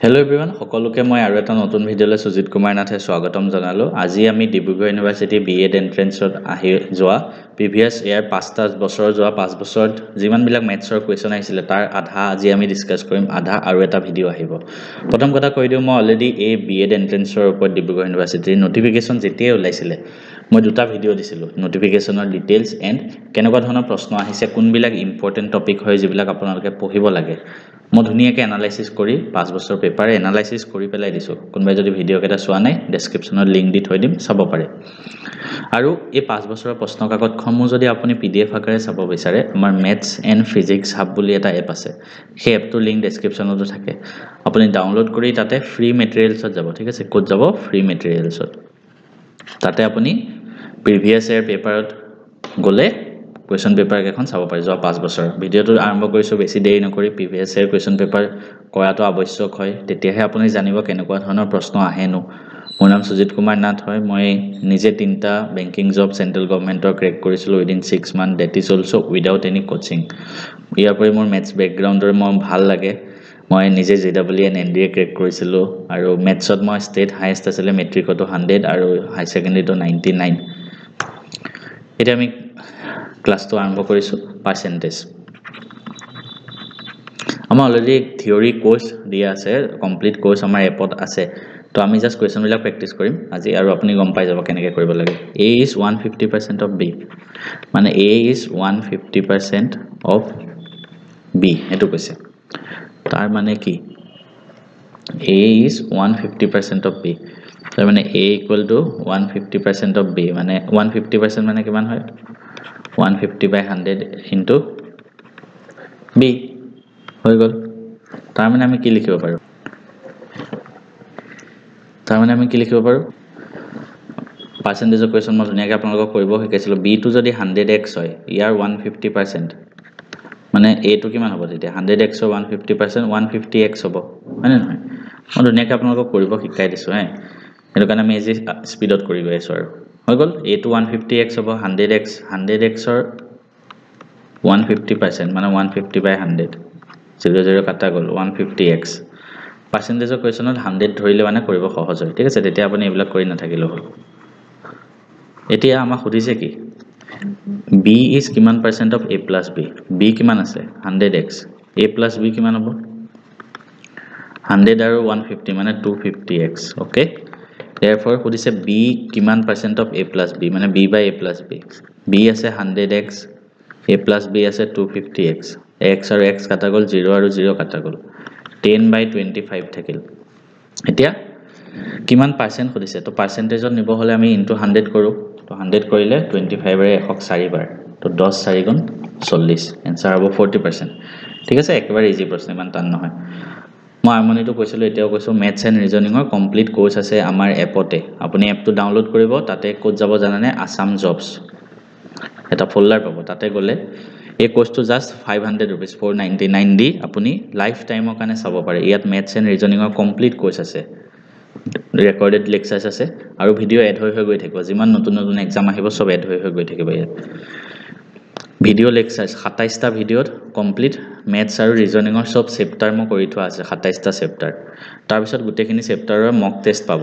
Hello everyone, সকলোকে মই আৰু এটা নতুন ভিডিঅ'লৈ সুজিত কুমাৰ নাথে স্বাগতম জনালো। আজি আমি ডিব্ৰুগড় ইউনিভাৰ্চিটি বিএড এন্ট্ৰেন্সত আহি যোৱা প্ৰিভিয়াস ইয়াৰ 5 বছৰ যোৱা 5 বছৰত যিমান বিলাক মেথছৰ কোৱেশ্চন আহিছিল তাৰ আধা আজি আমি ডিসকাস কৰিম, আধা আৰু এটা ভিডিঅ' আহিব। প্ৰথম কথা কৈ দিও মই অলৰেডি এই বিএড এন্ট্ৰেন্সৰ ওপৰত ডিব্ৰুগড় ইউনিভাৰ্চিটিৰ নটিফিকেশন যেতিয়া ওলাইছিল মই দুটা ভিডিঅ' দিছিলো, নটিফিকেশনৰ ডিটেইলছ এন্ড কেনেকুৱা ধৰণৰ প্ৰশ্ন আহিছে, কোনবিলাক ইম্পৰ্টেন্ট টপিক হয় যিবিলাক আপোনালোকে পঢ়িব লাগে। মই ধুনিয়াকৈ এনালাইসিস কৰি 5 বছৰ পেপাৰ এনালাইসিস কৰি পেলাই দিছো। কোনবাই যদি ভিডিঅ' কেটা চোৱা নাই ডেসক্ৰিপচনত লিংক দি থৈ দিম, চাব পাৰে। আৰু এই 5 বছৰৰ প্ৰশ্ন কাকতসমূহ যদি আপুনি পিডিএফ আকাৰে চাব বিচাৰে, আমাৰ মেথছ এণ্ড ফিজিক্স হাব বুলি এটা এপ আছে। সেই এপটোৰ লিংক ডেসক্ৰিপচনতো থাকে। আপুনি ডাউনলোড কৰি তাতে ফ্ৰী মেটেৰিয়েলছত যাব, ঠিক আছে? ক'ত যাব? ফ্ৰী মেটেৰিয়েলছত। তাতে আপুনি প্ৰিভিয়াস ইয়াৰ পেপাৰত গলে কোৱেশ্চন পেপাৰ কেখন চাব পাৰে যোৱা 5 বছৰ। ভিডিঅ'টো আৰম্ভ কৰিছো, বেছি দেৰি নকৰি প্ৰিভিয়াস ইয়াৰ কোৱেশ্চন পেপাৰ কৰাটো আৱশ্যক হয়, তেতিয়াহে আপুনি জানিব কেনেকুৱা ধৰণৰ প্ৰশ্ন আহেনো। মোৰ নাম সুজিত কুমাৰ নাথ হয়। মই নিজে 3টা বেংকিং জব সেন্ট্ৰেল গভৰ্নমেন্টৰ ক্ৰেক কৰিছিলো within 6 month, that is also without any coaching. ইয়াৰ পৰা মোৰ মেথছ বেকগ্ৰাউণ্ডৰ মই ভাল লাগে। মই নিজে JEE এণ্ড NDA ক্ৰেক কৰিছিলো আৰু মেথছত মই ষ্টেট হাইয়েষ্ট আছিলে, মেট্ৰিকতো 100 আৰু হাই সেকেন্ডাৰীটো 99। এতিয়া আমি ক্লাসটো আৰম্ভ কৰিছো। পাৰ্সেন্টেজ আমাৰ অলৰেডি থিওৰি কোৰ্স দিয়া আছে, কমপ্লিট কোৰ্স আমাৰ এপত আছে। তো আমি জাস্ট কোৱেশ্চন বিলাক প্ৰেক্টিস কৰিম আজি আৰু আপুনি গম পাই যাব কেনেকৈ কৰিব লাগে। A is 150% of B, মানে A is 150% of B এটো কৈছে। তাৰ মানে কি? A is 150% of B, তাৰ মানে A equal to 150% of B, মানে 150% মানে কিমান হয়? 150/100 into B হৈ গল। তাৰ মানে আমি কি লিখিব পাৰো? পাৰ্সেন্টেজৰ কোৱেশ্চন মই ধুনিয়াকৈ আপোনালোকক কৰিব শিকাইছিলো। B টো যদি 100x হয়, ইয়াৰ 150%, মানে A টো কিমান হ'ব তেতিয়া? 100x ৰ 150% 150x হ'ব, হয় নে নহয়? মই ধুনিয়াকৈ আপোনালোকক কৰিব শিকাই দিছো হে। এটো কাৰণে আমি আজি স্পিডত কৰি গৈ আছো আৰু হৈ গল। A টো 150x হ'ব, 100x ৰ 150% মানে 150/100, 0 0 কাটা গল, 150x। পাৰ্সেন্টেজৰ কোৱেশ্চনত 100 ধৰিলে মানে কৰিব সহজ হয়, ঠিক আছে? তেতিয়া আপুনি এইবিলাক কৰি নাথাকিলে হ'ল। এতিয়া আমাক সুধিছে কি? B is কিমান % of A plus B? B কিমান আছে? 100x। A plus B কিমান হ'ব? 100 আৰু 150 মানে 250x, okay? Therefore সুধিছে B কিমান % of A plus B, মানে B/A plus B। B আছে 100x, A plus B আছে 250x। x আৰু x কাটা গল, 0 আৰু 0 কাটা গল, 10/25 থাকিল। এতিয়া কিমান % সুধিছে? তো পাৰ্সেন্টেজত নিব হলে আমি ইনটু 100 কৰো। তো 100 কৰিলে 25 ৰে 100 4 বাৰ, তো 10 4 গুণ 40, এনসাৰ হ'ব 40%। ঠিক আছে? একেবাৰে ইজি প্ৰশ্ন, ইমান টান নহয়। মই আৰম্ভণিটো কৈছিলো, এতিয়াও কৈছো, মেথছ এণ্ড ৰিজনিঙৰ কমপ্লিট কোৰ্স আছে আমাৰ এপতে। আপুনি এপটো ডাউনলোড কৰিব, তাতে ক'ত যাব জানানে? আসাম জবছ এটা ফোল্ডাৰ পাব। তাতে গলে এই কোৰ্সটো জাস্ট 500 rupees 499 দি আপুনি লাইফ টাইমৰ কাৰণে চাব পাৰে। ইয়াত মেথছ এণ্ড ৰিজনিঙৰ কমপ্লিট কোৰ্স আছে, ৰেকৰ্ডেড লেকচাৰ্স আছে আৰু ভিডিঅ' এড হৈ গৈ থাকিব। যিমান নতুন নতুন এক্সাম আহিব সব এড হৈ গৈ থাকিব। ইয়াত ভিডিঅ' লেকচাৰ্স 27টা ভিডিঅ'ত কমপ্লিট মেথছ আৰু ৰিজনিঙৰ সব চেপ্টাৰ মই কৰি থোৱা আছে, 27টা চেপ্টাৰ। তাৰ পিছত গোটেইখিনি চেপ্টাৰৰ মক টেষ্ট পাব,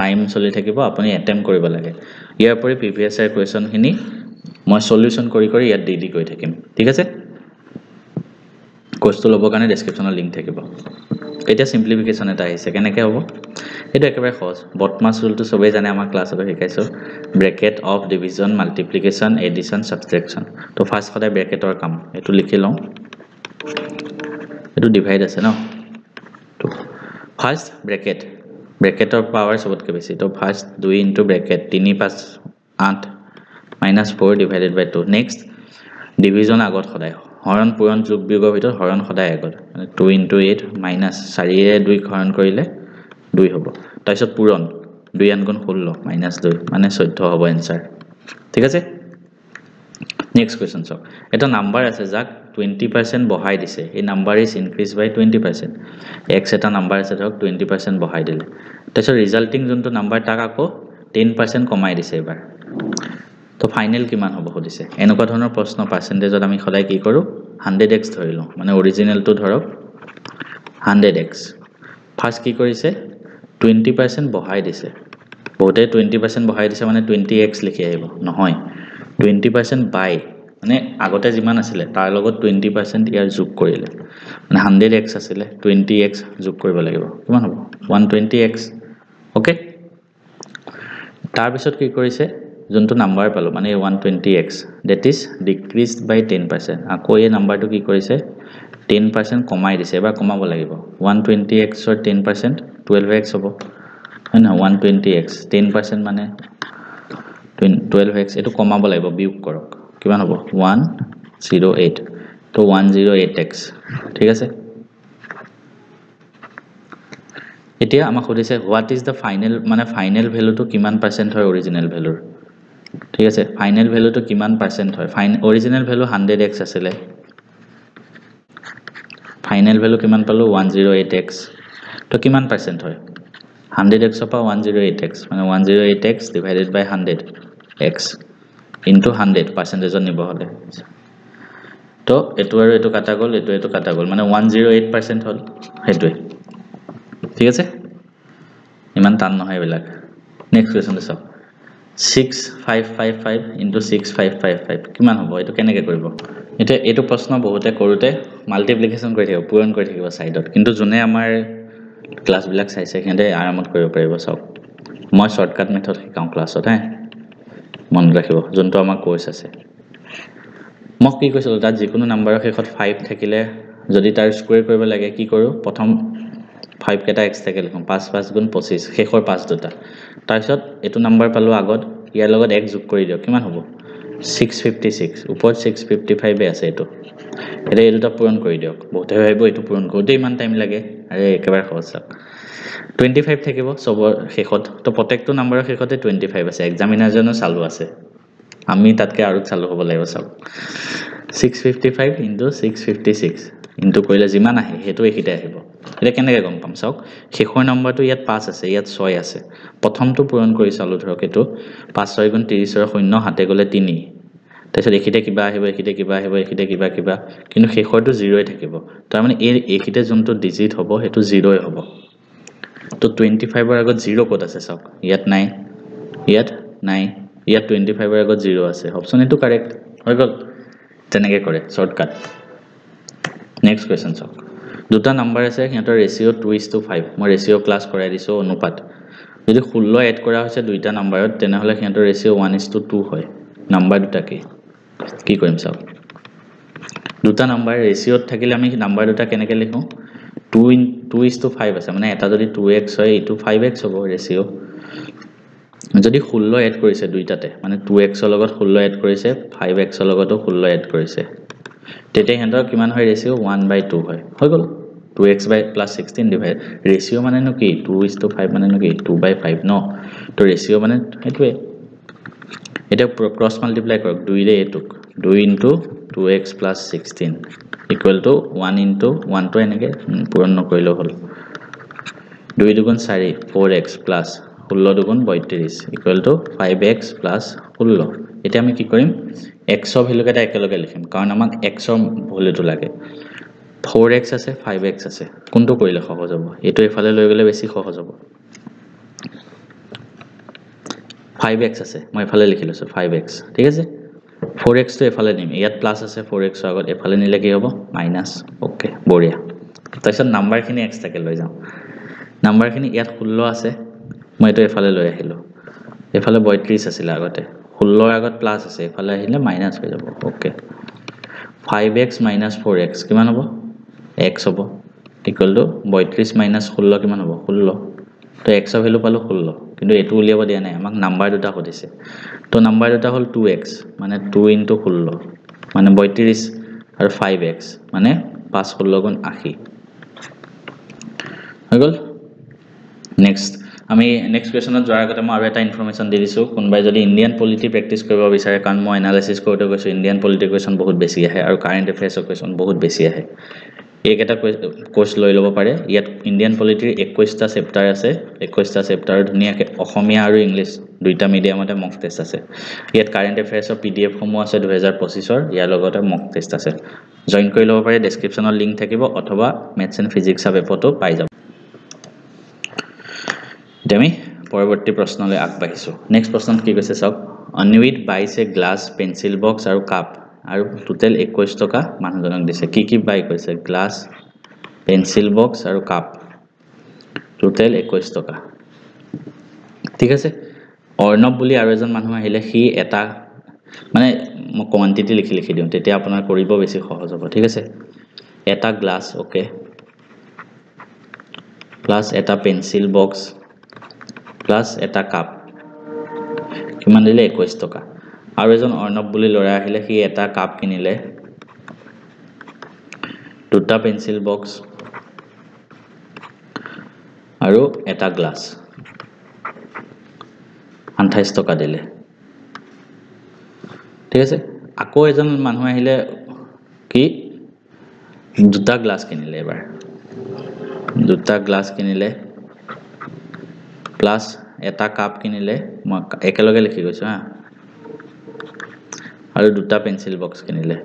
টাইম চলি থাকিব, আপুনি এটেম্প কৰিব লাগে। ইয়াৰ উপৰি প্ৰিভিয়াস ইয়াৰ কোৱেশ্চনখিনি মই সলিউশন কৰি কৰি ইয়াত দি গৈ থাকিম, ঠিক আছে? কোৰ্সটো ল'বৰ কাৰণে ডেসক্ৰিপচনত লিংক থাকিব। এতিয়া সিম্পলিফিকেশন এটা আহিছে, কেনেকৈ হ'ব? এটা একেবাৰে সহজ। বটমাছ ৰুলটো সবেই জানে, আমাৰ ক্লাছতো শিকাইছো। Bracket of division, multiplication, addition, subtraction. তো ফাৰ্স্ট সদায় ব্ৰেকেটৰ কাম, এটো লিখি লওঁ। এটো ডিভাইড আছে ন? তো ফাৰ্স্ট ব্ৰেকেট, ব্ৰেকেটৰ পাৱাৰ সবতকৈ বেছি। তো ফাৰ্স্ট 2 ইনটু ব্ৰেকেট 3 5 8 -4 ডিভাইডেড বাই 2। নেক্সট ডিভিজন আগত সদায়, হৰণ পূৰণ যোগ বিয়োগৰ ভিতৰত হৰণ সদায় আগত, 2 ইনটু 8 মাইনাস 4 ৰে 2 হৰণ কৰিলে 2 হ'ব। তাৰপিছত পূৰণ 2 × 16 -2 মানে 14 হ'ব এনসাৰ, ঠিক আছে? নেক্সট কোৱেশ্চন চাওক। এটা নাম্বাৰ আছে যাক 20% বঢ়াই দিছে। এই number is increase by 20%। x এটা নাম্বাৰ আছে ধৰক 20% বঢ়াই দিলে। তাৰপিছত ৰিজাল্টিং যোনটো নাম্বাৰ তাক আকৌ 10% কমাই দিছে এবাৰ। তো ফাইনেল কিমান হ'ব সুধিছে। এনেকুৱা ধৰণৰ প্ৰশ্ন পাৰ্সেন্টেজত আমি সদায় কি কৰো? 100x ধৰি লওঁ, মানে অৰিজিনেলটো ধৰক 100x। ফাৰ্ষ্ট কি কৰিছে 20% বঢ়াই দিছে বহুতে 20% বঢ়াই দিছে মানে 20x লিখি আহিব নহয় 20% বাই মানে আগতে যিমান আছিল তাৰ লগত 20% ইয়াৰ যোগ কৰিলে মানে 100x আছিল 20x যোগ কৰিব লাগিব কিমান হ'ব 120x ওকে তাৰ পিছত কি কৰিছে যোনটো নাম্বাৰ পালো মানে 120x that is decreased by 10% আকৌ এই নাম্বাৰটো কি কৰিছে 10% কমাই দিছে এবাৰ কমাব লাগিব 120x ৰ 10% 12x হ'ব হয় না 120x 10% মানে 12x এটো কমাব লাগিব বিয়োগ কৰক কিমান হ'ব 108 তো 108x ঠিক আছে এতিয়া আমাক সুধিছে হোৱাট ইজ দা ফাইনাল মানে ফাইনাল ভ্যালুটো কিমান পাৰ্সেন্ট হয় অৰিজিনাল ভ্যালুৰ ঠিক আছে ফাইনাল ভ্যালুটো কিমান পাৰ্সেন্ট হয় অৰিজিনাল ভ্যালু 100x আছিল ফাইনাল ভ্যালু কিমান পালো 108x তো কিমান পাৰ্সেন্ট হয় 100x পৰা 108x মানে 108x divided by 100x into 100 পাৰ্সেন্টেজত নিব হলে তো এটো আৰু এটো কাটা গল এটো কাটা গল মানে 108% হল হেতুই ঠিক আছে ইমান টান নহয় বিলাক নেক্সট কোৱেশ্চন দিছ 6555 into 6555 কিমান হ'ব এটো কেনেকৈ কৰিব এটা এটো প্ৰশ্ন বহুতে কৰোতে মাল্টিপ্লিকেশন কৰি থাকিব পূৰণ কৰি থাকিব সাইডত কিন্তু জনে আমাৰ ক্লাস বিলাক চাইছে কিন্তু আৰামত কৰিব পাৰিব সব মই শৰ্টকাট মেথড শিকাও ক্লাছত হে মন ৰাখিব যোনটো আমাৰ কোৰ্স আছে মই কি কৈছিল তাত যিকোনো নাম্বাৰৰ শেষত 5 থাকিলে যদি তাৰ স্কয়াৰ কৰিব লাগে কি কৰো প্ৰথম 5 কেটা x থাকে লিখম 5 5 গুণ 25 শেষৰ 5 দুটা তাৰপিছত এটো নাম্বাৰ পালো আগত ইয়াৰ লগত x যোগ কৰি দিও কিমান হ'ব 656 ওপৰত 655 আছে এটো এটা এই দুটা পূৰণ কৰি দিওক বহুতে ভাবিব এটো পূৰণ কৰোতে ইমান টাইম লাগে আৰে একেবাৰে সহজ 25 থাকিব সবৰ শেষত তো প্ৰত্যেকটো নাম্বাৰৰ শেষতে 25 আছে এক্সামিনাৰ জনো চালু আছে আমি তাতকে আৰু চালু হ'ব লাগিব সব 655 into 656 ইনটু কৰিলে যিমান আহে হেতু একিটা আহিব এটা কেনেকৈ গম পাম চাওক শেষৰ নাম্বাৰটো ইয়াত 5 আছে ইয়াত 6 আছে প্ৰথমটো পূৰণ কৰি চালু ধৰক এটো 5 6 গুণ 30 ৰ শূন্য হাতে গলে 3 তাৰপিছত একিটা কিবা আহিব একিটা কিবা আহিব একিটা কিবা কিবা কিন্তু শেষৰটো 0 থাকিব তাৰ মানে এই একিটা যোনটো ডিজিট হ'ব হেতু 0 হ'ব তো 25 ৰ আগত 0 কত আছে চাওক ইয়াত নাই ইয়াত 25 ৰ আগত 0 আছে অপচন এটো কাৰেক্ট হৈ গল তেনেকে কৰে শৰ্টকাট নেক্সট কোৱেশ্চন চাওক দুটা নাম্বাৰ আছে সিহঁতৰ ৰেশিও 2:5 মই ৰেশিও ক্লাস কৰাই দিছো অনুপাত যদি 16 এড কৰা হৈছে দুইটা নাম্বাৰত তেনেহলে সিহঁতৰ ৰেশিও 1:2 হয় নাম্বাৰ দুটা কি কৰিম চাওক দুটা নাম্বাৰ ৰেশিওত থাকিলে আমি নাম্বাৰ দুটা কেনেকৈ লিখো 2:5 আছে মানে এটা যদি 2x হয় এটো 5x হ'ব ৰেশিও যদি 16 এড কৰিছে দুইটাতে মানে 2x ৰ লগত 16 এড কৰিছে 5x ৰ লগতো 16 এড কৰিছে তেতে হেতৰ কিমান হয় ৰেশিও 1/2 হয় হৈ গল 2x + 16 ডিভাইড ৰেশিও মানে নো কি 2:5 মানে নো কি 2/5 ন তো ৰেশিও মানে হেতুৱে এটা ক্ৰস মাল্টিপ্লাই কৰক 2 ৰে এটুক 2 into 2x + 16 equal to 1 into 1 to এনেকে পূৰণ নকৰিলেও হল 2 দুগুণ 4 4x plus 16 দুগুণ 32 equal to 5x plus 16 এতিয়া আমি কি কৰিম x ৰ ভ্যালু কেটা একেলগে লিখিম কাৰণ আমাক x ৰ ভ্যালুটো লাগে 4x আছে 5x আছে কোনটো কৰিলে সহজ হ'ব এটো এফালে লৈ গলে বেছি সহজ হ'ব 5x আছে মই এফালে লিখি লৈছো 5x ঠিক আছে 4x তো এফালে নিম ইয়াত প্লাস আছে 4x ৰ আগত এফালে নিলে কি হ'ব মাইনাস ওকে বঢ়িয়া তাৰপিছত নাম্বাৰখিনি এক্সট্ৰাকে লৈ যাও নাম্বাৰখিনি ইয়াত 16 আছে মই এটো এফালে লৈ আহিলো এফালে 32 আছিল আগতে 16 ৰ আগত প্লাস আছে এফালে আহিলে মাইনাস হৈ যাব ওকে 5x - 4x কিমান হ'ব x হ'ব ইকুৱেল টু 32 - 16 কিমান হ'ব 16 তো x ৰ ভ্যালু পালো 16 কিন্তু এটো উলিয়াব দিয়া নাই আমাক নাম্বাৰ দুটা কৈছে তো নাম্বাৰ দুটা হল 2x মানে 2 into 16 মানে 32 আৰু 5x মানে 5 16 গুণ 80 হৈ গল নেক্সট আমি নেক্সট কোৱেশ্চনত যোৱাৰ আগতে মই আৰু এটা ইনফৰমেশন দি দিছো কোনবাই যদি ইন্ডিয়ান পলিটি প্ৰেক্টিস কৰিব বিচাৰে কাৰণ মই এনালাইসিস কৰোতে কৈছো ইন্ডিয়ান পলিটি কোৱেশ্চন বহুত বেছি আহে আৰু কাৰেন্ট এফেয়াৰ্সৰ কোৱেশ্চন বহুত বেছি আহে এইকেটা কোৰ্স লৈ লব পাৰে ইয়াত ইন্ডিয়ান পলিটিৰ 21টা চেপ্টাৰ আছে 21টা চেপ্টাৰ ধুনিয়াকে অসমীয়া আৰু ইংলিশ দুইটা মিডিয়ামতে মক টেষ্ট আছে ইয়াত কাৰেন্ট এফেয়াৰ্সৰ পিডিএফ সমূহ আছে 2025 ৰ ইয়াৰ লগতে মক টেষ্ট আছে জয়েন কৰি লব পাৰে ডেসক্ৰিপচনৰ লিংক থাকিব অথবা মেথছ এণ্ড ফিজিক্স এপটো পাই যাব এতিয়া আমি পৰৱৰ্তী প্ৰশ্নলৈ আগবাঢ়িছো নেক্সট প্ৰশ্ন কি কৈছে চাওক অনৱিত বাইছ এ গ্লাছ পেন্সিল বক্স আৰু কাপ আৰু টোটেল 21 টকা মানুহজনক দিছে কি বাই কৈছে গ্লাছ পেন্সিল বক্স আৰু কাপ টোটেল 21 টকা ঠিক আছে অৰ্ণৱ বুলি আৰু এজন মানুহ আহিলে সি এটা মানে মই কোৱান্টিটি লিখি দিওঁ তেতিয়া আপোনাৰ কৰিব বেছি সহজ হ'ব ঠিক আছে এটা গ্লাছ ওকে প্লাস এটা পেন্সিল বক্স প্লাস এটা কাপ কিমান দিলে 21 টকা আৰু এজন অৰ্ণৱ বুলি ল'ৰা আহিলে সি এটা কাপ কিনিলে দুটা পেন্সিল বক্স আৰু এটা গ্লাছ 28 টকা দিলে ঠিক আছে আকৌ এজন মানুহ আহিলে কি দুটা গ্লাছ কিনিলে এবাৰ দুটা গ্লাছ কিনিলে প্লাস এটা কাপ কিনিলে মই একেলগে লিখি গৈছো হা আৰু দুটা পেন্সিল বক্স কিনিলে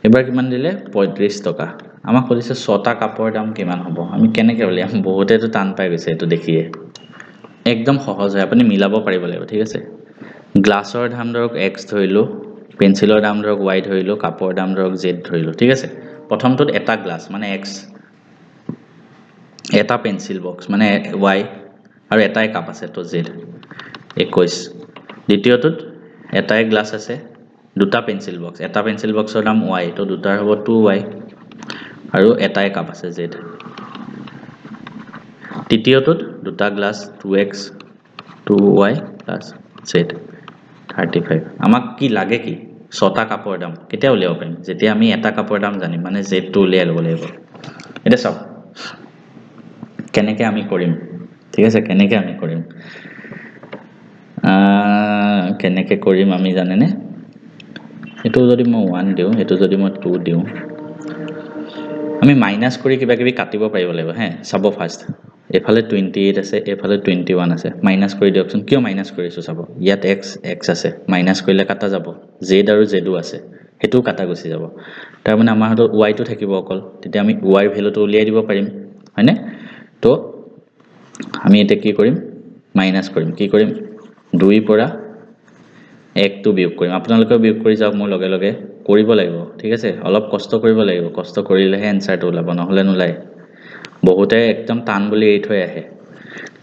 এবাৰ কিমান দিলে 35 টকা আমাক কৈছে ছটা কাপৰ দাম কিমান হ'ব আমি কেনেকৈ উলিয়াম বহুতেটো টান পাই গৈছে এটো দেখিয়ে একদম সহজ হয় আপুনি মিলাব পাৰিব লাগিব ঠিক আছে গ্লাছৰ দাম ধৰক x ধৰিলো পেন্সিলৰ দাম ধৰক y ধৰিলো কাপৰ দাম ধৰক z ধৰিলো ঠিক আছে প্ৰথমটোত এটা গ্লাছ মানে x এটা পেন্সিল বক্স মানে y আৰু এটাই কাপ আছে তো z 21 দ্বিতীয়টোত এটাই গ্লাছ আছে দুটা পেন্সিল বক্স এটা পেন্সিল বক্সৰ দাম y তো দুটাৰ হ'ব 2y আৰু এটাই কাপ আছে z তৃতীয়টোত দুটা গ্লাছ 2x 2y z 35 আমাক কি লাগে কি ছটা কাপৰ দাম কেতিয়া উলিয়াব পাৰিম যেতিয়া আমি এটা কাপৰ দাম জানিম মানে z টো উলিয়াই ল'ব লাগিব এটা চাওক কেনেকৈ আমি কৰিম ঠিক আছে কেনেকৈ আমি কৰিম কেনেকৈ কৰিম আমি জানেনে এটো যদি মই 1 দিও এটো যদি মই 2 দিও আমি মাইনাস কৰি কিবা কিবি কাটিব পাৰিব লাগিব হে চাব ফাৰ্স্ট এফালে 28 আছে এফালে 21 আছে মাইনাস কৰি দিয়কচোন কিয় মাইনাস কৰিছো চাব ইয়াত x আছে মাইনাস কৰিলে কাটা যাব z আৰু z আছে হেতু কাটা গুছি যাব তাৰ মানে আমাৰ হাতত y টো থাকিব অকল তেতিয়া আমি y ৰ ভ্যালুটো উলিয়াই দিব পাৰিম হয়নে তো আমি এটা কি কৰিম মাইনাস কৰিম কি কৰিম 2 পৰা 1 টো বিয়োগ কৰিম আপোনালোকে বিয়োগ কৰি যাওক মোৰ লগে লগে কৰিব লাগিব ঠিক আছে অলপ কষ্ট কৰিব লাগিব কষ্ট কৰিলেহে এনসাৰটো ওলাব নহলে নোলাই বহুতে একদম টান বুলি এই থৈ আহে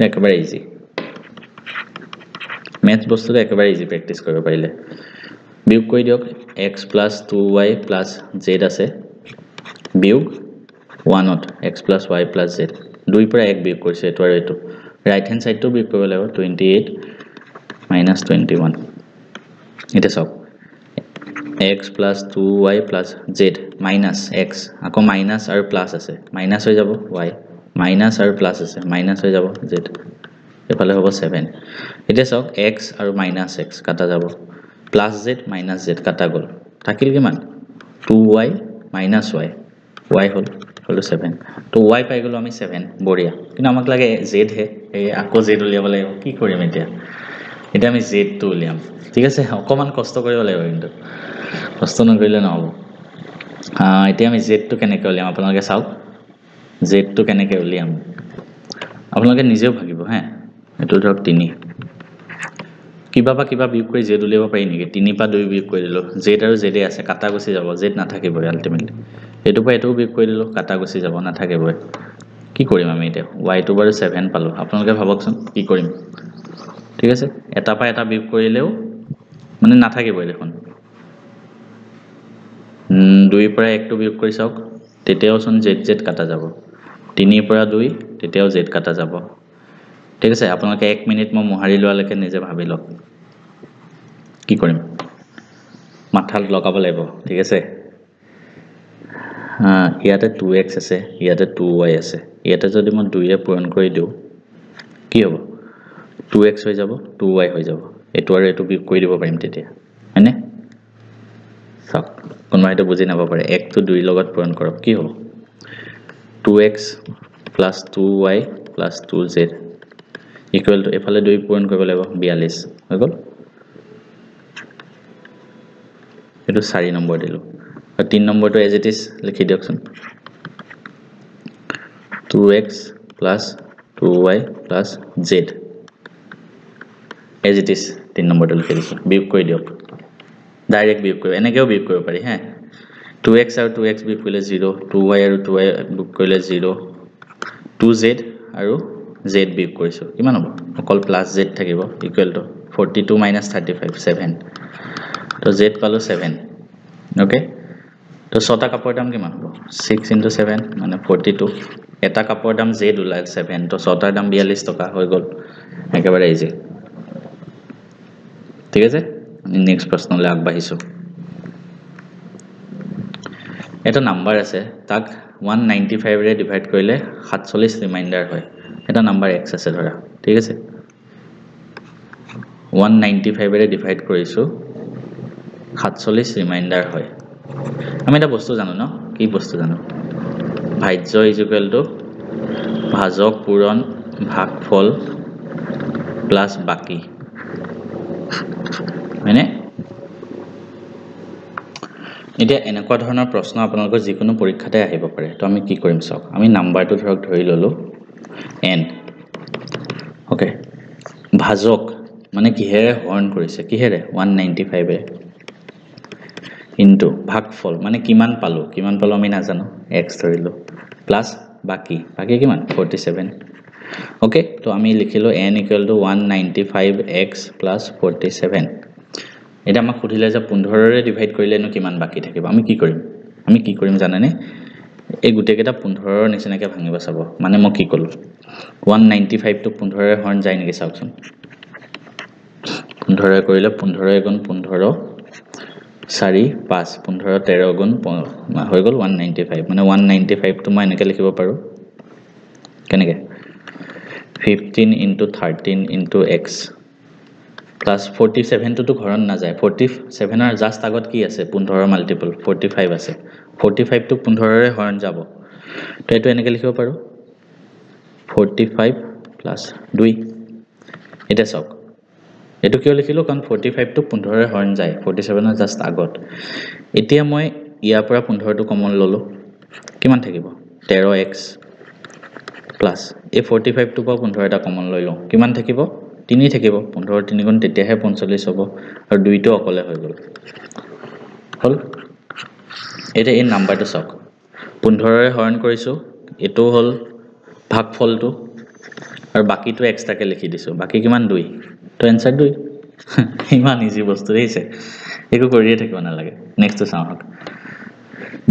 একেবাৰে ইজি ম্যাথ বস্তুটো একেবাৰে ইজি প্ৰেক্টিস কৰিব পাৰিলে বিয়োগ কৰি দিয়ক x + 2y + z আছে বিয়োগ 1 ত x + y + z 2 পৰা 1 বিয়োগ কৰিছে এটো আৰু এটো ৰাইট হ্যান্ড সাইডটো বিয়োগ কৰিব লাগিব 28 - 21 এটা চাওক x + 2y + z minus x আকৌ মাইনাস আৰু প্লাস আছে মাইনাস হৈ যাব y মাইনাস আৰু প্লাস আছে মাইনাস হৈ যাব z এফালে হ'ব 7 এটা চাওক x আৰু মাইনাস x কাটা যাব প্লাস z মাইনাস z কাটা গল থাকিল কিমান 2y minus y y হল 7 তো y পাই গলো আমি 7 বঢ়িয়া কিন্তু আমাক লাগে z হে এই আকৌ z উলিয়াব লাগিব কি কৰিম এতিয়া আমি z টো উলিয়াম ঠিক আছে অকমান কষ্ট কৰিব লাগিব কিন্তু কষ্ট নকৰিলে নহব এতিয়া আমি z টো কেনেকৈ উলিয়াম আপোনালোকে চাওক z টো কেনেকৈ উলিয়াম আপোনালোকে নিজেও ভাগিব হে এটো ধৰক 3 কিবা বিয়োগ কৰি z উলিয়াব পাৰি নেকি 3 পৰা 2 বিয়োগ কৰি দিলো z আৰু z আছে কাটা গুছি যাব z নাথাকিব আলটিমেটলি এটো পৰা এটো বিয়োগ কৰি দিলো কাটা গুছি যাব নাথাকিব কি কৰিম আমি এতিয়া y টো বাৰু 7 পালো আপোনালোকে ভাবকচোন কি কৰিম ঠিক আছে এটা পৰা এটা বিয়োগ কৰিলেও মানে নাথাকিব দেখোন 2 পৰা 1 টো বিয়োগ কৰি চাওক তেতিয়াও চোন z কাটা যাব 3 পৰা 2 তেতিয়াও z কাটা যাব ঠিক আছে আপোনালোকে 1 মিনিট মই মোহাৰি লোৱালৈকে নিজে ভাবি লওক কি কৰিম মাথাত লগাব লাগিব ঠিক আছে ইয়াতে 2x আছে ইয়াতে 2y আছে ইয়াতে যদি মই 2 ৰে পূৰণ কৰি দিও কি হ'ব 2x হৈ যাব 2y হৈ যাব এটো আৰু এটো বিয়োগ কৰি দিব পাৰিম তেতিয়া হয়নে সব কোনবাইটো বুজি নাপাব পাৰে 1 টো 2 লগত পূৰণ কৰক কি হ'ব 2x + 2y + 2z equal to এফালে 2 পূৰণ কৰিব লাগিব 42 হৈ গল এটো 4 নম্বৰ দিলো আৰু 3 নম্বৰটো এজ ইট ইজ লিখি দিয়কচোন 2x plus 2y plus z as it is 3 নম্বৰটো লিখি দিছো বিয়োগ কৰি দিয়ক ডাইৰেক্ট বিয়োগ কৰিব এনেকেও বিয়োগ কৰিব পাৰি হে 2x আৰু 2x বিয়োগ কৰিলে 0 2y আৰু 2y বিয়োগ কৰিলে 0 2z আৰু z বিয়োগ কৰিছো কিমান হ'ব অকল প্লাস z থাকিব ইকুৱেল টু 42 minus 35 7 তো z পালো 7 ওকে তো ছটা কাপৰ দাম কিমান হ'ব 6 into 7 মানে 42 এটা কাপৰ দাম z ওলাল 7 তো ছটাৰ দাম 42 টকা হৈ গল একেবাৰে ইজি ঠিক আছে নেক্সট প্ৰশ্নলৈ আগবাঢ়িছো এটা নাম্বাৰ আছে তাক 195 ৰে ডিভাইড কৰিলে 47 ৰিমাইন্ডাৰ হয় এটা নাম্বাৰ x আছে ধৰা ঠিক আছে 195 ৰে ডিভাইড কৰিছো 47 ৰিমাইন্ডাৰ হয় আমি এটা বস্তু জানো ন কি বস্তু জানো ভাজ্য ইজ ইকুৱেল টু ভাজক পূৰণ ভাগফল প্লাস বাকি মানে এতিয়া এনেকুৱা ধৰণৰ প্ৰশ্ন আপোনালোকৰ যিকোনো পৰীক্ষাতে আহিব পাৰে তো আমি কি কৰিম চাওক আমি নাম্বাৰটো ধৰি ললো n ওকে ভাজক মানে কিহেৰে হৰণ কৰিছে কিহেৰে 195 এ ইনটু ভাগফল মানে কিমান পালো আমি নাজানো x ধৰিলো প্লাস বাকি কিমান 47 ওকে তো আমি লিখিলো n = 195x + 47 এটা আমাক খুদিলে যে 15 ৰে ডিভাইড কৰিলেনো কিমান বাকি থাকিব আমি কি কৰিম জানেনে এই গুটেকেটা 15 ৰ নিচিনাকে ভাঙিব চাব মানে মই কি কলো 195 টো 15 ৰে হৰণ যায় নেকি চাওকচোন 15 ৰে কৰিলে 15 * 15 4 5 15 13 গুণ হৈ গল 195 মানে 195 টো মই এনেকৈ লিখিব পাৰো কেনেকৈ 15 into 13 into x plus 47 to ঘৰণ না যায় 47 ৰ জাস্ট আগত কি আছে 15 ৰ মাল্টিপল 45 আছে 45 to 15 ৰে হৰণ যাব তো এটো এনেকৈ লিখিব পাৰো 45 plus 2 এটা চাওক এটো কিয় লিখিলো কাৰণ 45 to 15 ৰে হৰণ যায় 47 ৰ জাস্ট আগত এতিয়া মই ইয়াৰ পৰা 15 টো কমন ললো কিমান থাকিব 13x plus এই 45 টো পৰা 15 এটা কমন লৈ লও কিমান থাকিব 3 থাকিব 15 3 গুণ তেতিয়াহে 45 হ'ব আৰু 2 টো অকলে হৈ গল হল এটা এই নাম্বাৰটো চাওক 15 ৰে হৰণ কৰিছো এটো হল ভাগফলটো আৰু বাকিটো এক্সট্ৰাকে লিখি দিছো বাকি কিমান 2 তো आंसर 2 ইমান ইজি বস্তু দিছে একো কৰিয়ে থাকিব না লাগে নেক্সট তো চাওক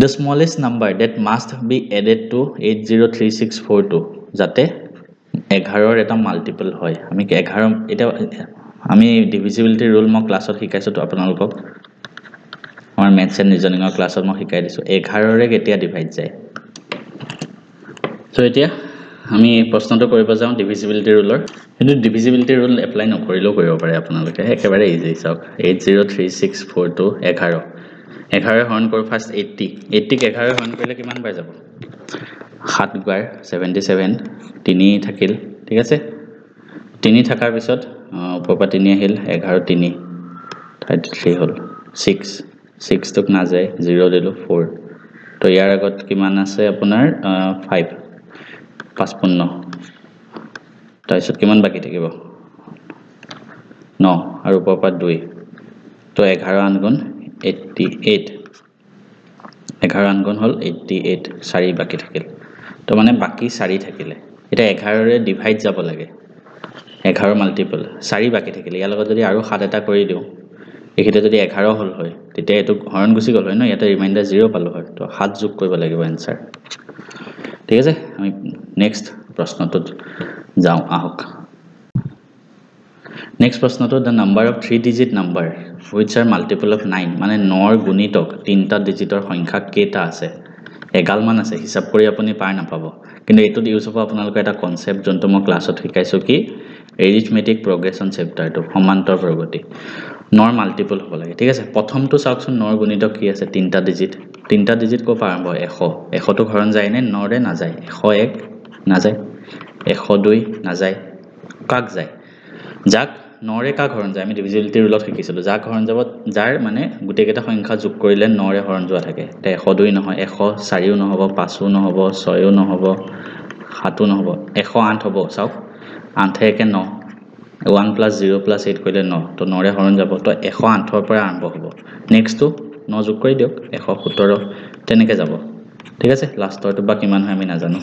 the smallest number that must be added to 803642 যাতে 11 ৰ এটা মাল্টিপল হয় আমি 11 এটা আমি ডিভিজিবিলিটি ৰুল মই ক্লাছত শিকাইছো তো আপোনালোকক আমাৰ ম্যাথছ এণ্ড ৰিজনিংৰ ক্লাছত মই শিকাই দিছো 11 ৰে কেতিয়া ডিভাইড যায় সো এতিয়া আমি প্ৰশ্নটো কৰিব যাও ডিভিজিবিলিটি ৰুলৰ কিন্তু ডিভিজিবিলিটি ৰুল এপ্লাই নকৰিলেও কৰিব পাৰে আপোনালোকে একেবাৰে ইজি চাওক 803642 11 11 হৰণ কৰি ফাৰ্স্ট 80 80 ক 11 হৰণ কৰিলে কিমান পাই যাব 7 বাৰ 77 3 থাকিল ঠিক আছে 3 থাকাৰ পিছত ওপৰৰ পৰা 3 আহিল 11 3 33 হল 6 টক না যায় 0 দিলো 4 তো ইয়াৰ আগত কিমান আছে আপোনাৰ 5 55 তাৰপিছত কিমান বাকি থাকিব 9 আৰু ওপৰৰ পৰা 2 তো 11 আনগুণ 88 11 আনগুণ হল 88 4 বাকি থাকিল তো মানে বাকি 4 থাকিলে এটা 11 ৰে ডিভাইড যাব লাগে 11 মাল্টিপল 4 বাকি থাকিলে ইয়াৰ লগত যদি আৰু 7 এটা কৰি দিও এখিতে যদি 11 হল হয় তেতিয়া এটো হৰণ গুছি গল হয় ন ইয়াতে ৰিমাইন্ডাৰ 0 পালো হয় তো 7 যোগ কৰিব লাগিব आंसर ঠিক আছে আমি নেক্সট প্ৰশ্নটোত যাও আহক নেক্সট প্ৰশ্নটো the number of 3 digit number which are multiple of 9 মানে 9 ৰ গুণিতক 3টা ডিজিটৰ সংখ্যা কেটা আছে এগাল মান আছে হিসাব কৰি আপুনি পাৰ নাপাব কিন্তু এটো ইউজ হ'ব আপোনালোকৰ এটা কনসেপ্ট জন্তু মই ক্লাছত শিকাইছো কি এৰিথমেটিক প্ৰগ্ৰেছন চেপ্টাৰটো সমান্তৰ প্ৰগতি 9 মাল্টিপল হ'ব লাগে ঠিক আছে প্ৰথমটো চাওকচোন 9 ৰ গুণিতক কি আছে 3টা ডিজিট কো আৰম্ভ 100 টো ঘৰণ যায় নে 9 ৰে না যায় 101 না যায় 102 না যায় কাক যায় যাক 9 ৰে কা ঘৰণ যায় আমি ডিভিজিবিলিটি ৰুলত শিকিছিলো যাক ঘৰণ যাব যাৰ মানে গুটে কেটা সংখ্যা যোগ কৰিলে 9 ৰে হৰণ যোৱা থাকে তে 102 নহয় 104 নহব 5 নহব 6 নহব 7 নহব 108 হ'ব চাওক 8 একে 9 1 + 0 + 8 কৰিলে 9 তো 9 ৰে হৰণ যাব তো 108 ৰ পৰা আৰম্ভ হ'ব নেক্সট টু 9 যোগ কৰি দিয়ক 117 তেনেকে যাব ঠিক আছে লাষ্টৰটো বা কিমান হয় আমি নাজানো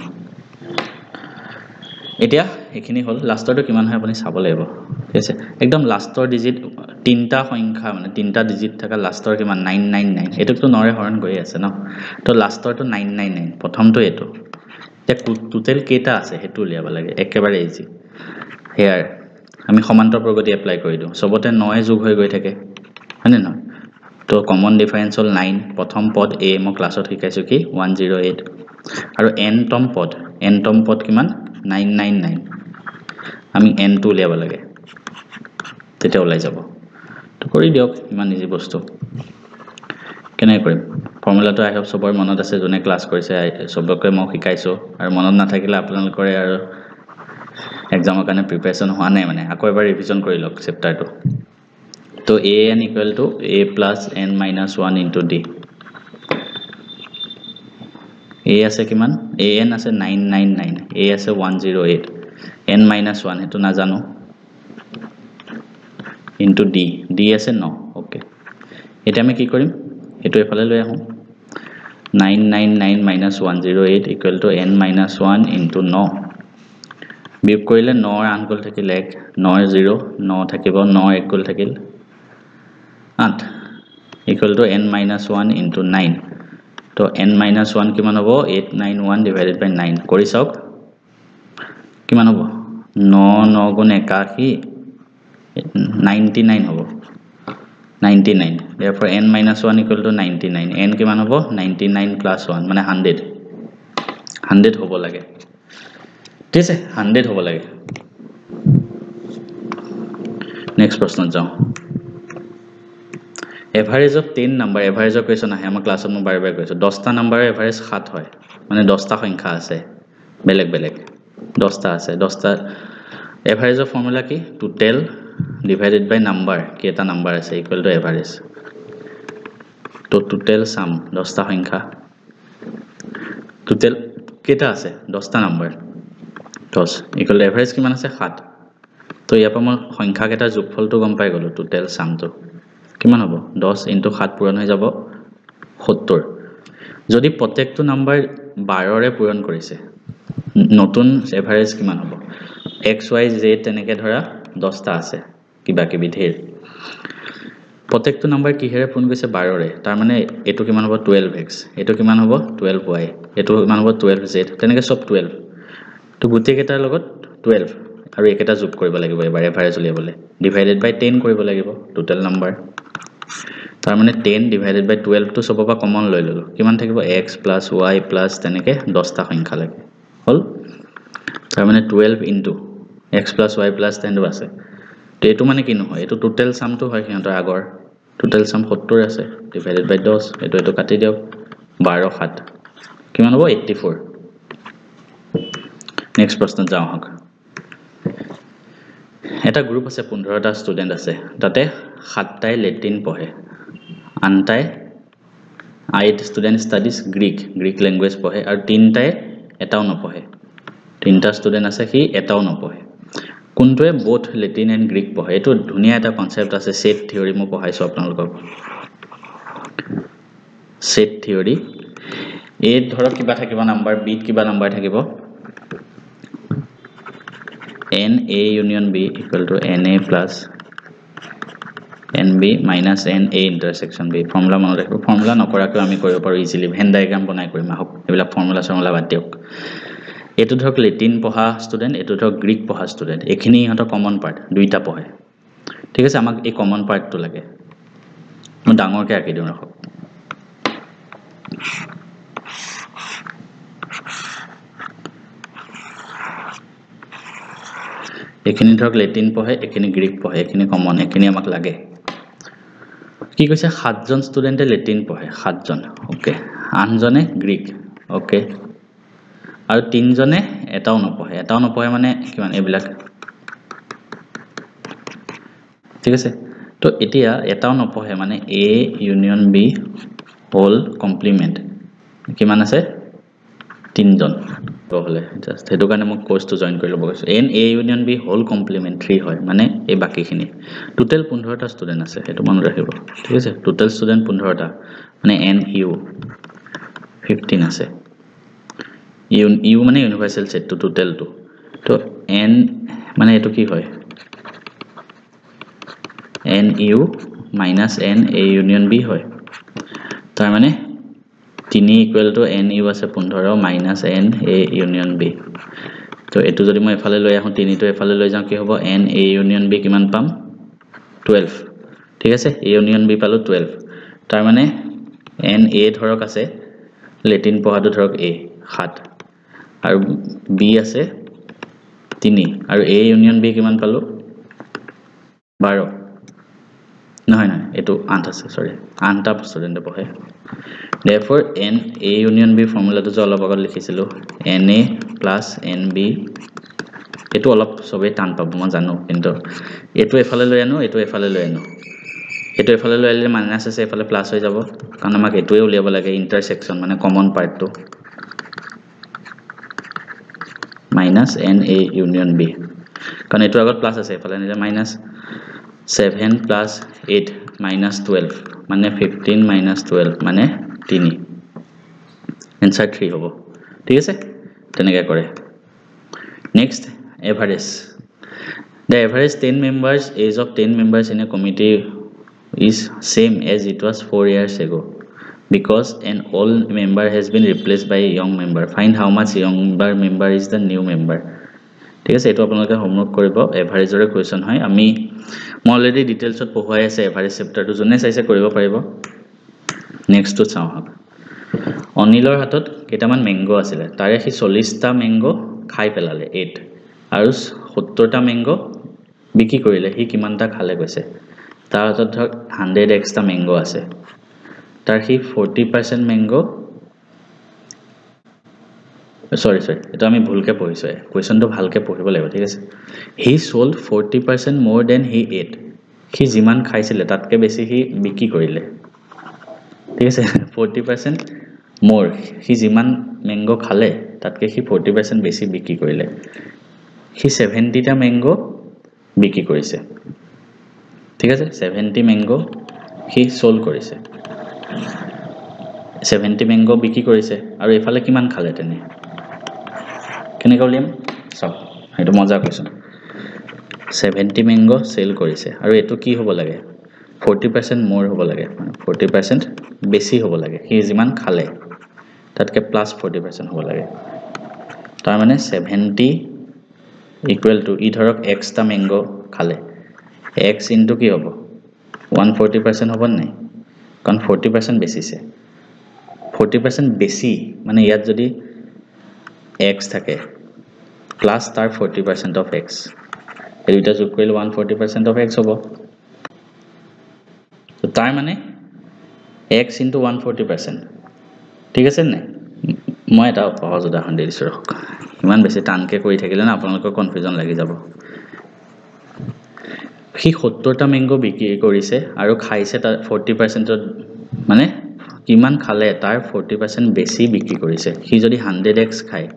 এতিয়া এখিনি হল লাষ্টৰটো কিমান হয় আপুনি চাব লাগিব ঠিক আছে একদম লাষ্টৰ ডিজিট তিনটা সংখ্যা মানে তিনটা ডিজিট থকা লাষ্টৰ কিমান 999 এটোটো 9 ৰে হৰণ কৰি আছে ন তো লাষ্টৰটো 999 প্ৰথমটো এটো টোটাল কেটা আছে হেতু উলিয়াব লাগে একেবাৰে ইজি হেয়াৰ আমি সমান্তৰ প্ৰগতি এপ্লাই কৰি দিও সবতে 9 যোগ হৈ গৈ থাকে হয়নে নহয় তো কমন ডিফাৰেন্স হল 9 প্ৰথম পদ a মই ক্লাছত শিকাইছো কি 108 আৰু n তম পদ কিমান 999 আমি n টো উলিয়াব লাগে তেতিয়া ওলাই যাব তো কৰি দিয়ক ইমান ইজি বস্তু কেনে কৰিম ফৰ্মুলাটো আই হোপ সবৰ মনত আছে জনে ক্লাস কৰিছে সবকে মই শিকাইছো আৰু মনত নাথাকিলে আপোনালোকৰে আৰু এক্সামৰ কাৰণে প্ৰিপাৰেচন হোৱা নাই মানে আকৌ এবাৰ ৰিভিজন কৰি লওক চেপ্টাৰটো তো an = a + n - 1 * d a আছে কিমান an আছে 999 a আছে 108 n - 1 হেতু না জানো into d আছে 9 ওকে এটা আমি কি কৰিম এটো এফালে লৈ আহো 999 - 108 = n - 1 into 9 বিয়োগ কৰিলে 9 ৰ আনগুল থাকিল 1 9 ৰ 0 9 থাকিব 9 ৰ একগুল থাকিল 8 = n - 1 into 9 তো n - 1 কিমান হ'ব 891 / 9 কৰি চাওক কিমান হ'ব 9 9 * 81 99 হ'ব 99 therefore n - 1 = 99 n কিমান হ'ব 99 + 1 মানে 100 হ'ব লাগে ঠিক আছে 100 হ'ব লাগে নেক্সট প্ৰশ্ন যাও এভাৰেজ অফ 10 নাম্বাৰ এভাৰেজৰ কোৱেশ্চন আহে আমাৰ ক্লাছত মই বাৰে বাৰে কৈছো 10টা নাম্বাৰৰ এভাৰেজ 7 হয় মানে 10টা সংখ্যা আছে বেলেগ বেলেগ 10টা আছে 10টা এভাৰেজৰ ফৰ্মুলা কি টোটাল ডিভাইডেড বাই নাম্বাৰ কেটা নাম্বাৰ আছে ইকুৱেল টু এভাৰেজ তো টোটাল সাম 10টা সংখ্যা টোটাল কেটা আছে 10টা নাম্বাৰ 10 ইকুৱেল টু এভাৰেজ কিমান আছে 7 তো ইয়াৰ পৰা মই সংখ্যা কেটাৰ যোগফলটো গম পাই গলো টোটাল সামটো কিমান হ'ব 10 * 7 পূৰণ হৈ যাব 70 যদি প্ৰত্যেকটো নাম্বাৰ 12 ৰে পূৰণ কৰিছে নতুন এভাৰেজ কিমান হ'ব x y z তেনেকে ধৰা 10টা আছে কিবা কিবি ধেৰ প্ৰত্যেকটো নাম্বাৰ কিহেৰে পূৰণ কৰিছে 12 ৰে তাৰ মানে এটো কিমান হ'ব 12x এটো কিমান হ'ব 12y এটো কিমান হ'ব 12z তেনেকে সব 12 তো গুটি কেটাৰ লগত 12 আৰু একেটা যোগ কৰিব লাগিব এবাৰ এভাৰেজ উলিয়াবলে ডিভাইডেড বাই 10 কৰিব লাগিব টোটাল নাম্বাৰ তাৰ মানে 10 ডিভাইডেড বাই 12 টো সবৰ পৰা কমন লৈ ললো কিমান থাকিব x + y + তেনেকে 10টা সংখ্যা লাগে হল তাৰ মানে 12 into x + y + 10 আছে তো এটো মানে কি নহয় এটো টোটাল সামটো হয় কিহঁতৰ আগৰ টোটাল সাম 70 আছে ডিভাইডেড বাই 10 এটো কাটি দিয়ক 12 7 কিমান হ'ব 84 নেক্সট প্ৰশ্ন যাও হক এটা গ্ৰুপ আছে 15টা ষ্টুডেন্ট আছে তাতে 7টাই লেটিন পঢ়ে আনটাই 8 ষ্টুডেন্ট ষ্টাডিজ গ্ৰীক ল্যাঙ্গুৱেজ পঢ়ে আৰু 3টাই এটাও নপঢ়ে 3টা ষ্টুডেন্ট আছে কি এটাও নপঢ়ে কোনটোৱে both লেটিন এন্ড গ্ৰীক পঢ়ে এটো ধুনিয়া এটা কনসেপ্ট আছে সেট থিওৰি মই পঢ়াইছো আপোনালোকক সেট থিওৰি এ ধৰক কিবা থাকিব নাম্বাৰ বি কিবা নাম্বাৰ থাকিব n a union b = na plus nb minus na intersection b formula মনত ৰাখিব ফৰ্মুলা নকৰাকৈ আমি কৰিব পাৰো ইজিলি ভেন ডায়াগ্ৰাম বনাই কৰিম আহক এবিলাক ফৰ্মুলা বাদ দিয়ক এটো ধৰক লেটিন পঢ়া ষ্টুডেন্ট এটো ধৰক গ্ৰীক পঢ়া ষ্টুডেন্ট এখিনি ইহঁতৰ কমন পাৰ্ট দুইটা পঢ়ে ঠিক আছে আমাক এই কমন পাৰ্টটো লাগে মই ডাঙৰকে আঁকি দিওঁ ৰাখক এখিনি ধৰক লেটিন পঢ়ে এখিনি গ্ৰীক পঢ়ে এখিনি কমন এখিনি আমাক লাগে কি কৈছে 7জন ষ্টুডেন্টে লেটিন পঢ়ে 7জন ওকে 8জনে গ্ৰীক ওকে আৰু 3জনে এটাও নপঢ়ে মানে কিমান এবিলাক ঠিক আছে তো এতিয়া এটাও নপঢ়ে মানে a union b whole complement কিমান আছে 3জন হলে জাস্ট হেতু কাৰণে মই কোৰ্সটো জয়েন কৰি ল'ব কৈছো n a union b whole complementary হয় মানে এই বাকিখিনি টোটাল 15টা ষ্টুডেন্ট আছে হেতু মনত ৰাখিব ঠিক আছে টোটাল ষ্টুডেন্ট 15টা মানে n u 15 আছে u মানে universal set to total to তো n মানে এটো কি হয় n u minus n a union b হয় তাৰ মানে 3 equal to n u আছে 15 minus n a union b তো এটো যদি মই এফালে লৈ আহো 3 টো এফালে লৈ যাও কি হ'ব n a union b কিমান পাম 12 ঠিক আছে a union b পালো 12 তাৰ মানে n a ধৰক আছে লেটিন পঢ়াটো ধৰক a 7 আৰু b আছে 3 আৰু a union b কিমান পালো 12 নহয় নহয় এটো 8 আছে সৰি 8টা ষ্টুডেন্ট পঢ়ে therefore n a union b ফৰ্মুলাটো যে অলপ আগত লিখিছিলো na plus nb এটো অলপ সবে টান পাব মই জানো কিন্তু এটো এফালে লৈ আনো এটো এফালে লৈ আনো এটো এফালে লৈ আলে মাইনাস আছে এফালে প্লাস হৈ যাব কাৰণ আমাক এটোৱে উলিয়াব লাগে ইন্টাৰসেকশন মানে কমন পাৰ্টটো minus n a union b কাৰণ এটো আগত প্লাস আছে এফালে নিলে মাইনাস 7 plus 8 minus 12 মানে 15 minus 12 মানে 3 answer 3 হ'ব ঠিক আছে তেনেকৈ কৰে next average the average 10 members age of 10 members in a committee is same as it was 4 years ago because an old member has been replaced by a young member find how much younger member is the new member ঠিক আছে এটো আপোনালোকে homework কৰিব এভাৰেজৰ question হয় আমি মই already ডিটেইলছত পঢ়াই আছে এভাৰেজ চেপ্টাৰটো জনে চাইছে কৰিব পাৰিব নেক্সটটো চাও হক অনিলৰ হাতত কেটামান মেঙ্গো আছিল তাৰে সি 40টা মেঙ্গো খাই পেলালে 8 আৰু 70টা মেঙ্গো বিকি কৰিলে সি কিমানটা খালে কৈছে তাৰ হাতত ধৰক 100 এক্সট্ৰা মেঙ্গো আছে তাৰ সি 40% মেঙ্গো sorry এটা আমি ভুলকে পঢ়িছো কোৱেশ্চনটো ভালকে পঢ়িব লাগিব ঠিক আছে he sold 40% more than he ate সি যিমান খাইছিলে তাতকে বেছি সি বিক্ৰী কৰিলে ঠিক আছে 40% more সি যিমান মেঙ্গো খালে তাতকে সি 40% বেছি বিক্ৰী কৰিলে সি 70টা মেঙ্গো বিক্ৰী কৰিছে ঠিক আছে 70 মেঙ্গো সি সোল্ড কৰিছে 70 মেঙ্গো বিক্ৰী কৰিছে আৰু এফালে কিমান খালে তেনে কেনেকৈ উলিয়াম সব এটা মজা কোৱেশ্চন 70 মেঙ্গো সেল কৰিছে আৰু এটো কি হ'ব লাগে 40% more হ'ব লাগে 40% বেছি হ'ব লাগে সি যিমান খালে তাতকে প্লাস 40% হ'ব লাগে তাৰ মানে 70 equal to ই ধৰক x টা মেঙ্গো খালে x into কি হ'ব 140% হ'ব নাই কাৰণ 40% বেছিছে 40% বেছি মানে ইয়াত যদি x থাকে প্লাস তাৰ 40% of x এই দুটা যোগ কৰিলে 140% of x হ'ব তো তাৰ মানে x into 140% ঠিক আছে নাই মই এটা সহজ উদাহৰণ দিছো ইমান বেছি টানকে কৰি থাকিলে না আপোনালোকৰ কনফিউজন লাগি যাব সি 70টা মেঙ্গো বিক্ৰী কৰিছে আৰু খাইছে তাৰ 40% মানে কিমান খালে তাৰ 40% বেছি বিক্ৰী কৰিছে সি যদি 100x খায়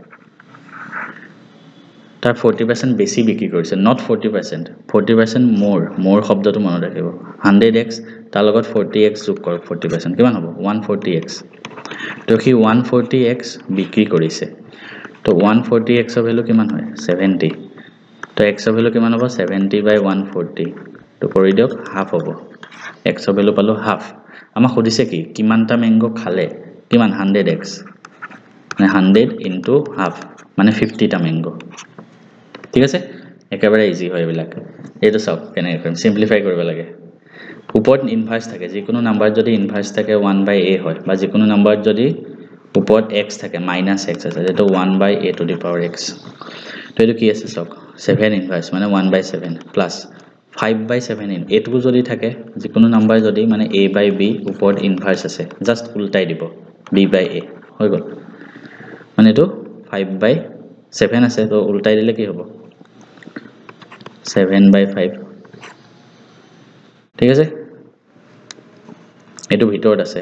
তাৰ 40% বেছি বিক্ৰী কৰিছে not 40% more শব্দটো মনত ৰাখিব 100x তাৰ লগত 40x যোগ কৰ 40% কিমান হ'ব 140x তো কি 140x বিক্ৰী কৰিছে তো 140x ৰ ভ্যালু কিমান হয় 70 তো x ৰ ভ্যালু কিমান হ'ব 70/140 তো কৰি দিয়ক হাফ হ'ব x ৰ ভ্যালু পালো হাফ আমাক সুধিছে কি কিমানটা মেঙ্গো খালে কিমান 100x মানে 100 into হাফ মানে 50টা মেঙ্গো ঠিক আছে একেবাৰে ইজি হয় এইবিলাক এইটো সব কেনে কৰিম সিম্পলিফাই কৰিব লাগে ওপৰত ইনভাৰ্স থাকে যিকোনো নাম্বাৰ যদি ইনভাৰ্স থাকে 1/a হয় বা যিকোনো নাম্বাৰ যদি ওপৰত x থাকে -x আছে যেটো 1/a to the power x তো এটো কি আছে সব 7 ইনভার্স মানে 1/7 প্লাস 5/7 এটুকু যদি থাকে যিকোনো নাম্বার যদি মানে a/b ওপৰত ইনভার্স আছে জাস্ট উল্টাই দিব b/a হৈ গল মানে এটো 5/7 আছে তো উল্টাই দিলে কি হ'ব 7/5 ঠিক আছে এটো ভিতৰত আছে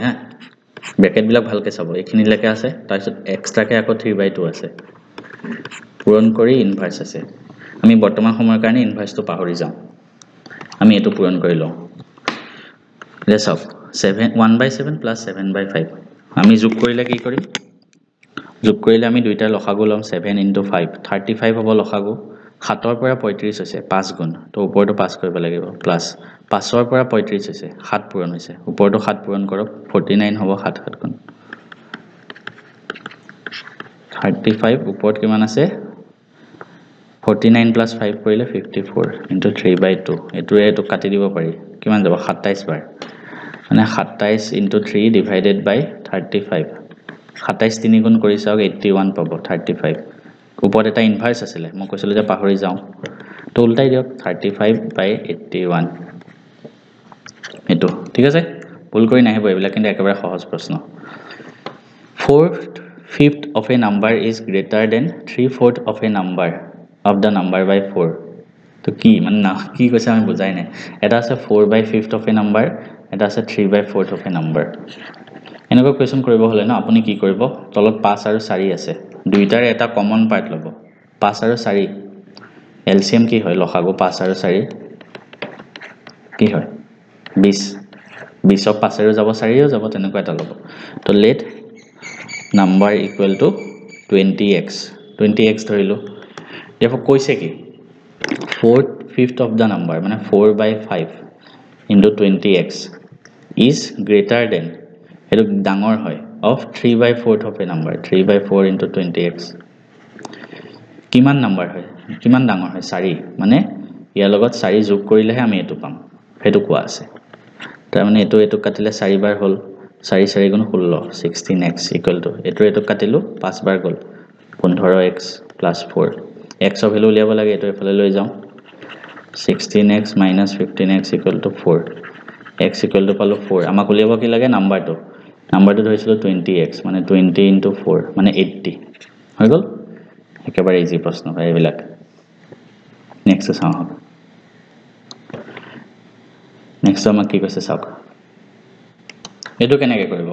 ব্ৰেকেট বিলাক ভালকে চাব এখিনি লেখা আছে তাৰপিছত এক্সট্ৰাকে আকৌ 3/2 আছে পূৰণ কৰি ইনভাৰ্স আছে আমি বৰ্তমান সময়ৰ কাৰণে ইনভাৰ্সটো পাহৰি যাওঁ আমি এটো পূৰণ কৰি লওঁ লেটস অফ 1/7 + 7/5 আমি যোগ কৰিলে কি কৰিম যোগ কৰিলে আমি দুইটা লসাগু লম 7 * 5 35 হ'ব লসাগু 7 ৰ পৰা 35 হৈছে 5 গুণ তো ওপৰটো পাস কৰিব লাগিব প্লাস 5 ৰ পৰা 35 হৈছে 7 পূৰণ হৈছে ওপৰটো 7 পূৰণ কৰক 49 হ'ব 7 7 গুণ 35 ওপৰত কিমান আছে 49 + 5 কৰিলে 54 * 3/2 এটোৰে এটো কাটি দিব পাৰি কিমান যাব 27 বাৰ মানে 27 * 3 divided by 35 27 3 গুণ কৰি চাওক 81 পাব 35 ওপৰত এটা ইনভাৰ্স আছিল মই কৈছিল যে পাহৰি যাওঁ তো উল্টাই দিয়ক 35/81 এটো ঠিক আছে ভুল কৰি নাহিব এইবিলাক কিন্তু একেবাৰে সহজ প্ৰশ্ন 4/5 of a number is greater than 3/4 of a number of the number by 4 তো কি মানে না কি কৈছে আমি বুজাই নাই এটা আছে 4/5 of a number এটা আছে 3/4 of a number এনেকৈ কোৱেশ্চন কৰিব হলে না আপুনি কি কৰিব তলত 5 আৰু 4 আছে দুইটাৰ এটা কমন পাৰ্ট লব 5 আৰু 4 এলসিএম কি হয় লসাগু 5 আৰু 4 কি হয় 20 20 ক 5 আৰু যাব 4 ও যাব তেনেকৈ এটা লব তো late number equal to 20x ধৰিলো দেখো কৈছে কি 4/5 of the number মানে 4/5 into 20x is greater than এটো ডাঙৰ হয় of 3/4 of a number 3/4 into 20x কিমান নাম্বাৰ হয় কিমান ডাঙৰ হয় 4 মানে ইয়াৰ লগত 4 যোগ কৰিলেহে আমি এটো পাম হেতু কোৱা আছে তাৰ মানে এটো কাটিলে 4 বাৰ হ'ল 4 4 গুণ 16 16x equal to এটো কাটিলো 5 বাৰ গল 15x plus 4 x ৰ ভ্যালু উলিয়াব লাগে এটো এফালে লৈ যাও 16x minus 15x equal to 4 x equal to পালো 4 আমাক উলিয়াব কি লাগে নাম্বাৰটো ধৰিছিল 20x মানে 20 into 4 মানে 80 হৈ গল একেবাৰে ইজি প্ৰশ্ন ভাই এইবিলাক নেক্সট চাও নেক্সট আমাক কি কৈছে চাওক এটো কেনেকৈ কৰিব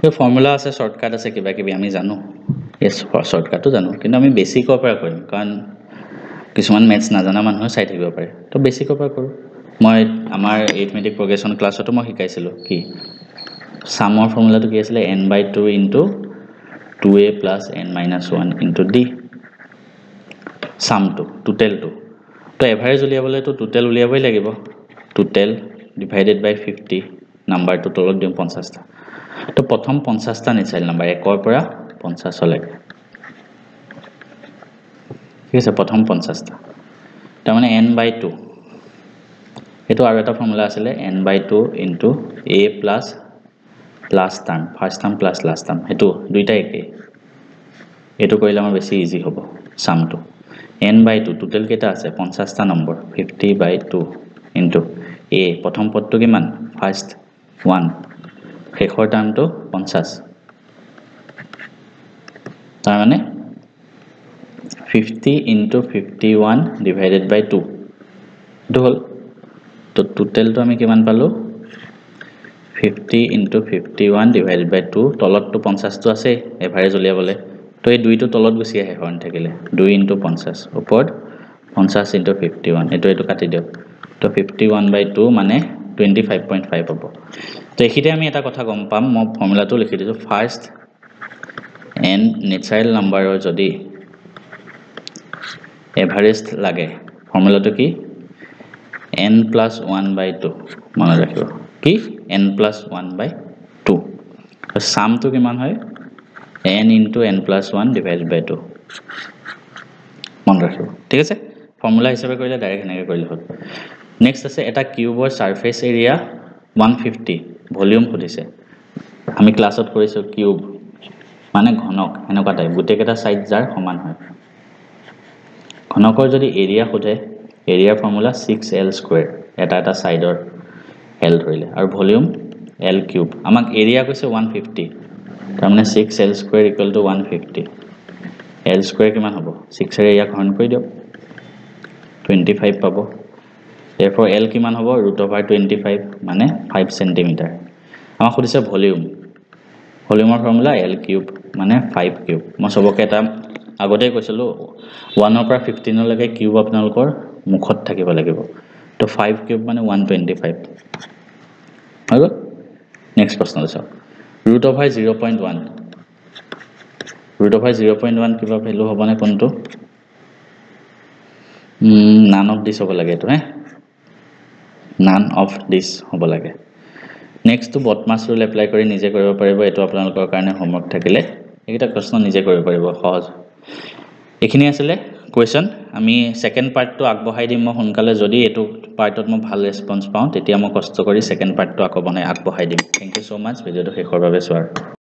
এই ফৰ্মুলা আছে শৰ্টকাট আছে কিবা কিবি আমি জানো এস শৰ্টকাটটো জানো কিন্তু আমি বেসিকৰ পৰা কৰিম কাৰণ কিছুমান মেথছ নাজানা মানুহ চাই থাকিব পাৰে তো বেসিকৰ পৰা কৰো মই আমাৰ এৰিথমেটিক প্ৰগ্ৰেছন ক্লাছতো মই শিকাইছিলো কি সামৰ ফৰ্মুলাটো কি আছিল n/2 into 2a plus n minus 1 into d সামটো টোটালটো তো এভাৰেজ উলিয়াবলে তো টোটাল উলিয়াবই লাগিব টোটাল divided by 50 নাম্বাৰটো তলত দিম 50 টা তো প্ৰথম 50 টা নিচাইল নাম্বাৰ 1 ৰ পৰা 50 লৈকে ঠিক আছে প্ৰথম 50 টা তাৰ মানে n/2 এটো আৰু এটা ফৰ্মুলা আছিল n/2 into a plus last term first term plus last term এটো দুইটা একে এটো কৰিলে আমাৰ বেছি ইজি হ'ব সামটো n/2 টোটাল কেটা আছে 50 টা নম্বৰ 50/2 into a প্ৰথম পদটো কিমান ফাৰ্স্ট 1 শেষৰ টাৰ্মটো 50 তাৰ মানে 50 into 51 divided by 2 এটো হল তো টোটালটো আমি কিমান পালো 50 into 51 divided by 2 তলতটো 50 টো আছে এভাৰেজ উলিয়াবলে তো এই দুইটো তলত গুছি আহে হৰণ থাকিলে 2 into 50 ওপৰত 50 into 51 এটো কাটি দিও তো 51/2 মানে 25.5 হ'ব তো এখিতে আমি এটা কথা গম পাম মই ফৰ্মুলাটো লিখি দিছো ফাৰ্স্ট n নেচাৰেল নাম্বাৰৰ যদি এভাৰেজ লাগে ফৰ্মুলাটো কি n plus 1/2 মনে ৰাখিব কি n plus 1/2 সামটো কিমান হয় n into n plus 1 divided by 2 মনে ৰাখিব ঠিক আছে ফৰ্মুলা হিচাপে কৰিলে ডাইৰেক্ট এনেকৈ কৰিলে হ'ল নেক্সট আছে এটা কিউবৰ সাৰফেস এৰিয়া 150 ভলিউম খুদিছে আমি ক্লাছত কৰিছো কিউব মানে ঘনক এনেকুৱা টাইপ গুটেকেটা সাইড যাৰ সমান হয় ঘনকৰ যদি এৰিয়া খুদে এৰিয়াৰ ফৰ্মুলা 6l² এটা সাইডৰ l ধৰিলে আৰু ভলিউম l কিউব আমাক এৰিয়া কৈছে 150 তাৰ মানে 6l² = 150 l² কিমান হ'ব 6 এৰ এৰিয়া ঘন কৰি দিয়ক 25 পাব therefore l কিমান হ'ব √25 মানে 5 cm আমাক খুদিছে ভলিউমৰ ফৰ্মুলা l কিউব মানে 5 কিউব মই সবকে এটা আগতে কৈছিলোঁ 1 পৰা 15 লৈকে কিউব আপোনালোকৰ মুখত থাকিব লাগিব তো 5 কিউব মানে 125 হৈ গ'ল নেক্সট প্ৰশ্নটো চাওক ৰুট অভাৰ 0.1 ৰুট অভাৰ 0.1 কিবা ভ্যালু হ'বনে কোনটো নান অফ দিছ হ'ব লাগে এইটো হে নান অফ দিছ হ'ব লাগে নেক্সট বটমাছ ৰুল এপ্লাই কৰি নিজে কৰিব পাৰিব এটো আপোনালোকৰ কাৰণে হোমৱৰ্ক থাকিলে এইটা প্ৰশ্ন নিজে কৰিব পাৰিব সহজ এখিনি আছিল কোৱেশ্চন আমি সেকেন্ড পাৰ্টটো আগবঢ়াই দিম মই সোনকালে যদি এটো পাৰ্টত মই ভাল ৰেসপন্স পাওঁ তেতিয়া মই কষ্ট কৰি সেকেন্ড পাৰ্টটো আকৌ বনাই আগবঢ়াই দিম থ্যাংক ইউ সো মাচ ভিডিওটো শেষৰ বাবে চোৱাৰ